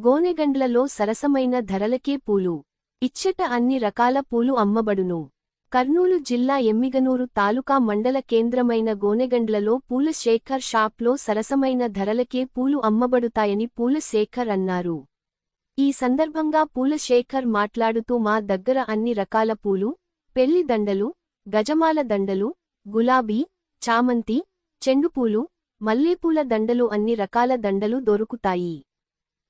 గోనెగండ్లలో సరసమైన ధరలకే పూలు ఇచ్చట అన్ని రకాల పూలు అమ్మబడును. కర్నూలు జిల్లా ఎమ్మిగనూరు తాలూకా మండల కేంద్రమైన గోనెగండ్లలో పూల శేఖర్ షాప్లో సరసమైన ధరలకే పూలు అమ్మబడుతాయని పూల శేఖర్ అన్నారు. ఈ సందర్భంగా పూల శేఖర్ మాట్లాడుతూ మా దగ్గర అన్ని రకాల పూలు, పెళ్లి దండలు, గజమాల దండలు, గులాబీ, చామంతి, చెండుపూలు, మల్లేపూల దండలు అన్ని రకాల దండలు దొరుకుతాయి.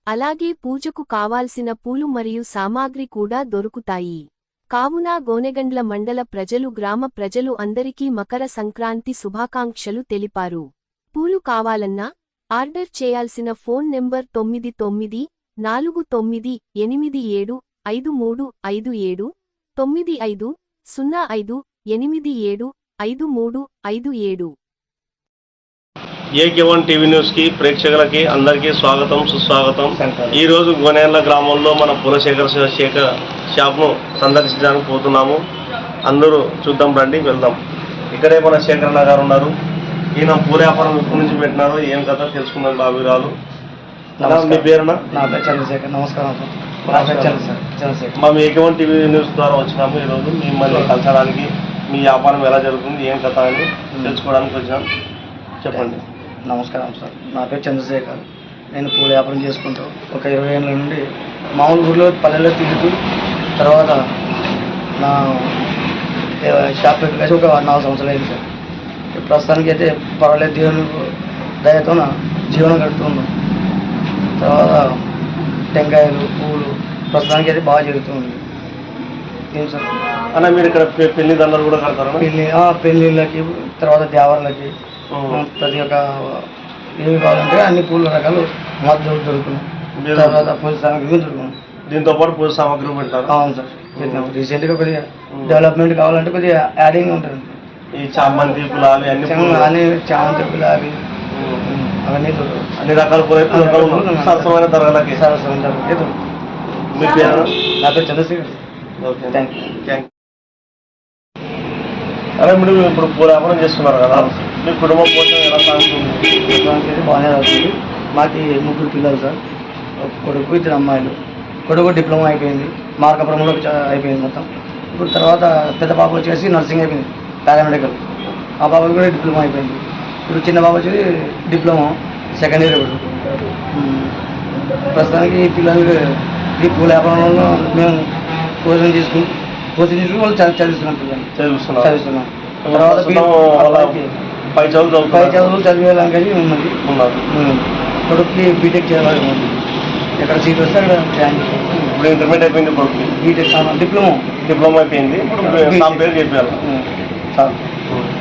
అలాగే పూజకు కావాల్సిన పూలు మరియు సామాగ్రి కూడా దొరుకుతాయి. కావున గోనెగండ్ల మండల ప్రజలు గ్రామ ప్రజలు అందరికీ మకర సంక్రాంతి శుభాకాంక్షలు తెలిపారు. పూలు కావాలన్నా ఆర్డర్ చేయాల్సిన phone number 9949875357 9505875357. AK1 TV news కి ప్రేక్షకులకి అందరికీ స్వాగతం సుస్వాగతం. ఈ రోజు గోనెగండ్ల గ్రామంలో మన పూలశేఖర్ షాప్ను సందర్శించడానికి పోతున్నాము. అందరూ చూద్దాం, రండి వెళ్దాం. ఇక్కడే మన శేఖరన్న గారు ఉన్నారు. ఈయన పూల వ్యాపారం ఎప్పటి నుంచి పెట్టినారో ఏం కదా తెలుసుకుందాం. బాబురాలు మీ పేరునా? నా పేరు చంద్రశేఖర్. నమస్కారం. మేము AK1 టీవీ న్యూస్ ద్వారా వచ్చినాము. ఈరోజు మిమ్మల్ని కలిసడానికి, మీ వ్యాపారం ఎలా జరుగుతుంది ఏం కథ అని తెలుసుకోవడానికి వచ్చినాం. చెప్పండి. నమస్కారం సార్. నా పేరు చంద్రశేఖర్. నేను పూల వ్యాపారం చేసుకుంటూ ఒక 20 ఏళ్ళ నుండి మామూలు ఊళ్ళో పల్లెల్లో తిరుగుతూ తర్వాత నా షాప్ కలిసి ఒక 4 సంవత్సరాలు అయింది సార్. ప్రస్తుతానికి అయితే పర్వాలేదు, దేవుని దయతో జీవనం గడుపుతున్నాం. తర్వాత టెంకాయలు, పూలు ప్రస్తుతానికి అయితే బాగా జరుగుతుంది. ఏం సార్ అన్న, మీరు ఇక్కడ పెళ్లి దండలు కూడా కడతారా? పెళ్ళిళ్ళకి, తర్వాత దేవాలకి, ప్రతి ఒక్క ఏమి కావాలంటే అన్ని పూల రకాలు మద్దతు దొరుకుతున్నాయి. తర్వాత పూజ సామాగ్రి దొరుకుతున్నాం. దీంతో పాటు పూజ సామాగ్రి పెడతారు? అవును సార్, పెట్టినాం. రీసెంట్గా కొద్దిగా డెవలప్మెంట్ కావాలంటే కొద్దిగా యాడింగ్ ఉంటుంది. ఈ చామంతి, గులాబీ అన్ని చామంతి, గులాబీ అవన్నీ అన్ని రకాల సరసమైన ధరలకి మీ పేరు? నా పేరు చంద్రశేఖర్. Okay, thank you. అదే మీరు ఇప్పుడు పూల వ్యాపారం చేస్తున్నారు కదా, మీ కుటుంబం కోసం ఎలా సాగుతుంది? బాగానే అవుతుంది. మాకు 3 పిల్లలు సార్. కొడుకు, 2 అమ్మాయిలు. కొడుకు డిప్లొమా అయిపోయింది, మార్కాపురంలో అయిపోయింది మొత్తం. ఇప్పుడు తర్వాత పెద్ద పాప వచ్చేసి నర్సింగ్ అయిపోయింది, పారామెడికల్. ఆ పాపకి కూడా డిప్లొమా అయిపోయింది. ఇప్పుడు చిన్న పాప వచ్చి డిప్లొమా సెకండ్ ఇయర్. ఇప్పుడు ప్రస్తుతానికి ఈ పిల్లలకి ఈ పూల వ్యాపారంలో మేము కోచింగ్ తీసుకుని వాళ్ళు చదివిస్తున్నాం. పిల్లలు చదివిస్తున్నాం. తర్వాత పై చదువులు చదివేలాగా ఉన్నది. కొడుకుకి బీటెక్ చేయాలి. ఎక్కడ సీట్ వస్తే అక్కడ జాయిన్ చేయాలి. ఇప్పుడు ఇంటర్మీడియట్ అయిపోయింది, కొడుకు బీటెక్ డిప్లొమా అయిపోయింది. ఇప్పుడు నా పేరు చెప్పారు చాలు. ఓకే.